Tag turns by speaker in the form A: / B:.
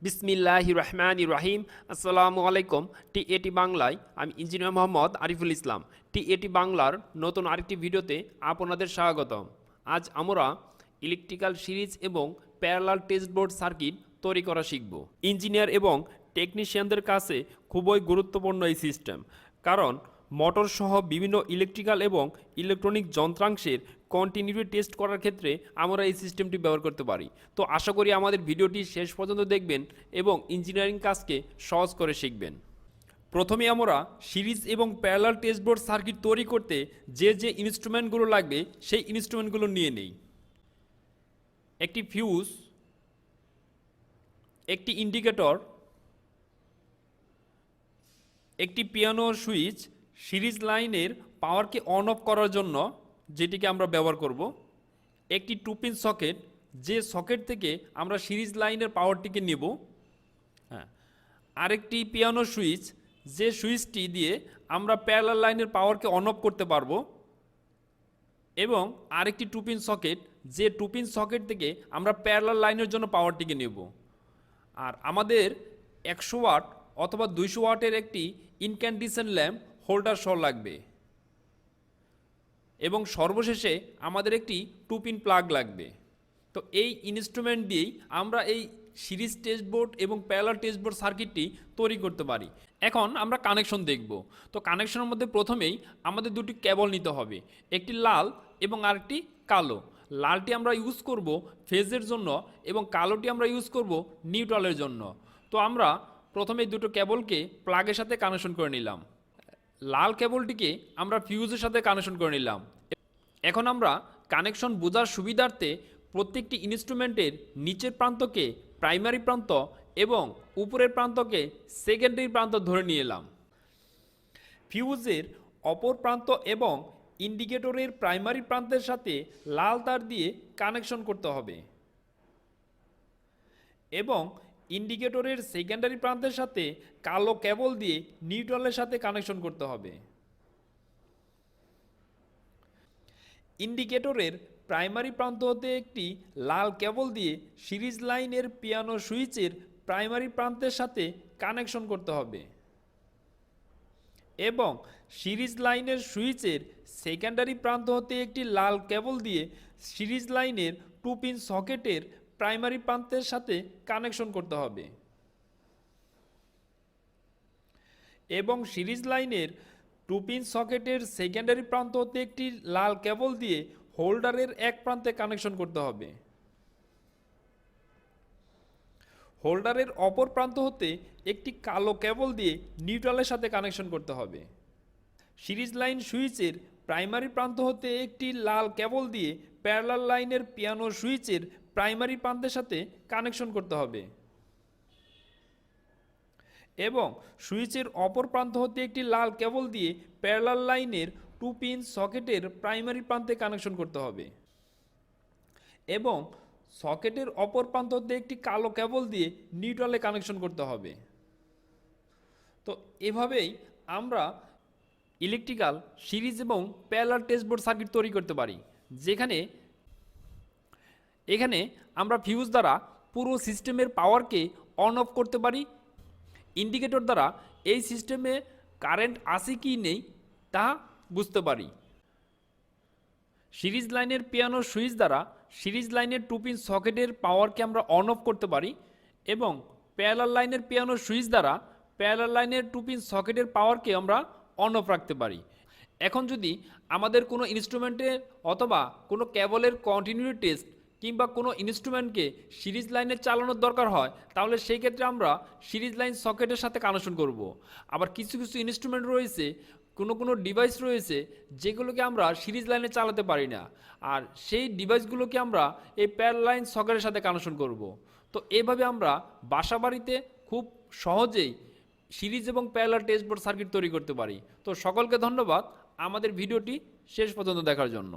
A: বিসমিল্লাহির রহমানির রহিম। আসসালামু আলাইকুম। টি বাংলায় আমি ইঞ্জিনিয়ার মোহাম্মদ আরিফুল ইসলাম। টি বাংলার নতুন আরেকটি ভিডিওতে আপনাদের স্বাগতম। আজ আমরা ইলেকট্রিক্যাল সিরিজ এবং প্যারালাল টেস্টবোর্ড সার্কিট তৈরি করা শিখব। ইঞ্জিনিয়ার এবং টেকনিশিয়ানদের কাছে খুবই গুরুত্বপূর্ণ এই সিস্টেম, কারণ মোটর সহ বিভিন্ন ইলেকট্রিক্যাল এবং ইলেকট্রনিক যন্ত্রাংশের কন্টিনিউটি টেস্ট করার ক্ষেত্রে আমরা এই সিস্টেমটি ব্যবহার করতে পারি। তো আশা করি আমাদের ভিডিওটি শেষ পর্যন্ত দেখবেন এবং ইঞ্জিনিয়ারিং কাজকে সহজ করে শিখবেন। প্রথমে আমরা সিরিজ এবং প্যারালাল টেস্টবোর্ড সার্কিট তৈরি করতে যে ইনস্ট্রুমেন্টগুলো লাগবে সেই ইনস্ট্রুমেন্টগুলো নিয়ে নেই। একটি ফিউজ, একটি ইন্ডিকেটর, একটি পিয়ানো সুইচ সিরিজ লাইনের পাওয়ারকে অন অফ করার জন্য যেটিকে আমরা ব্যবহার করব, একটি 2 পিন সকেট, যে সকেট থেকে আমরা সিরিজ লাইনের পাওয়ারটিকে নেব, আরেকটি পিয়ানো সুইচ, যে সুইচটি দিয়ে আমরা প্যারালাল লাইনের পাওয়ারকে অন অফ করতে পারবো, এবং আরেকটি 2 পিন সকেট, যে 2 পিন সকেট থেকে আমরা প্যারালাল লাইনের জন্য পাওয়ারটিকে নেব। আর আমাদের 100 ওয়াট অথবা 200 ওয়াটের একটি ইনক্যান্ডিসেন্ট ল্যাম্প হোল্ডার সহ লাগবে, এবং সর্বশেষে আমাদের একটি 2 পিন প্লাগ লাগবে। তো এই ইনস্ট্রুমেন্ট দিয়েই আমরা এই সিরিজ টেস্টবোর্ড এবং প্যারালাল টেস্টবোর্ড সার্কিটটি তৈরি করতে পারি। এখন আমরা কানেকশন দেখব। তো কানেকশনের মধ্যে প্রথমেই আমাদের দুটি কেবল নিতে হবে, একটি লাল এবং আরেকটি কালো। লালটি আমরা ইউজ করব ফেজের জন্য এবং কালোটি আমরা ইউজ করব নিউট্রালের জন্য। তো আমরা প্রথমে দুটো কেবলকে প্লাগের সাথে কানেকশন করে নিলাম। লাল কেবলটিকে আমরা ফিউজের সাথে কানেকশন করে নিলাম। এখন আমরা কানেকশন বোঝার সুবিধার্থে প্রত্যেকটি ইনস্ট্রুমেন্টের নিচের প্রান্তকে প্রাইমারি প্রান্ত এবং উপরের প্রান্তকে সেকেন্ডারি প্রান্ত ধরে নিয়ে এলাম। ফিউজের অপর প্রান্ত এবং ইন্ডিকেটরের প্রাইমারি প্রান্তের সাথে লাল তার দিয়ে কানেকশন করতে হবে, এবং ইন্ডিকেটরের সেকেন্ডারি প্রান্তের সাথে কালো কেবল দিয়ে নিউট্রালের সাথে কানেকশন করতে হবে। ইন্ডিকেটরের প্রাইমারি প্রান্ত হতে একটি লাল কেবল দিয়ে সিরিজ লাইনের পিয়ানো সুইচের প্রাইমারি প্রান্তের সাথে কানেকশন করতে হবে, এবং সিরিজ লাইনের সুইচের সেকেন্ডারি প্রান্ত হতে একটি লাল কেবল দিয়ে সিরিজ লাইনের 2 পিন সকেটের প্রাইমারি প্রান্তের সাথে কানেকশন করতে হবে, এবং সিরিজ লাইনের 2 পিন সকেটের সেকেন্ডারি প্রান্ত হতে একটি লাল কেবল দিয়ে হোল্ডারের এক প্রান্তে কানেকশন করতে হবে। হোল্ডারের অপর প্রান্ত হতে একটি কালো কেবল দিয়ে নিউট্রালের সাথে কানেকশন করতে হবে। সিরিজ লাইন সুইচের প্রাইমারি প্রান্ত হতে একটি লাল কেবল দিয়ে প্যারালাল লাইনের পিয়ানো সুইচের প্রাইমারি প্রান্তের সাথে কানেকশন করতে হবে, এবং সুইচের অপর প্রান্ত হতে একটি লাল কেবল দিয়ে প্যারালাল লাইনের 2 পিন সকেটের প্রাইমারি প্রান্তে কানেকশন করতে হবে, এবং সকেটের অপর প্রান্ত হতে একটি কালো কেবল দিয়ে নিউট্রালে কানেকশন করতে হবে। তো এভাবেই আমরা ইলেকট্রিক্যাল সিরিজ এবং প্যারালাল টেস্টবোর্ড সার্কিট তৈরি করতে পারি, যেখানে এখানে আমরা ফিউজ দ্বারা পুরো সিস্টেমের পাওয়ারকে অন অফ করতে পারি, ইন্ডিকেটর দ্বারা এই সিস্টেমে কারেন্ট আছে কি নেই তা বুঝতে পারি, সিরিজ লাইনের পিয়ানো সুইচ দ্বারা সিরিজ লাইনের 2 পিন সকেটের পাওয়ারকে আমরা অন অফ করতে পারি, এবং প্যারালাল লাইনের পিয়ানো সুইচ দ্বারা প্যারালাল লাইনের 2 পিন সকেটের পাওয়ারকে আমরা অন অফ রাখতে পারি। এখন যদি আমাদের কোনো ইনস্ট্রুমেন্টের অথবা কোনো কেবলের কন্টিনিউটি টেস্ট কিংবা কোনো ইনস্ট্রুমেন্টকে সিরিজ লাইনে চালানোর দরকার হয়, তাহলে সেই ক্ষেত্রে আমরা সিরিজ লাইন সকেটের সাথে কানেকশন করব। আবার কিছু কিছু ইনস্ট্রুমেন্ট রয়েছে, কোনো ডিভাইস রয়েছে যেগুলোকে আমরা সিরিজ লাইনে চালাতে পারি না, আর সেই ডিভাইসগুলোকে আমরা এই প্যারালাল লাইন সকেটের সাথে কানেকশন করব। তো এইভাবে আমরা বাসাবাড়িতে খুব সহজেই সিরিজ এবং প্যারালাল টেস্টবোর্ড সার্কিট তৈরি করতে পারি। তো সকলকে ধন্যবাদ আমাদের ভিডিওটি শেষ পর্যন্ত দেখার জন্য।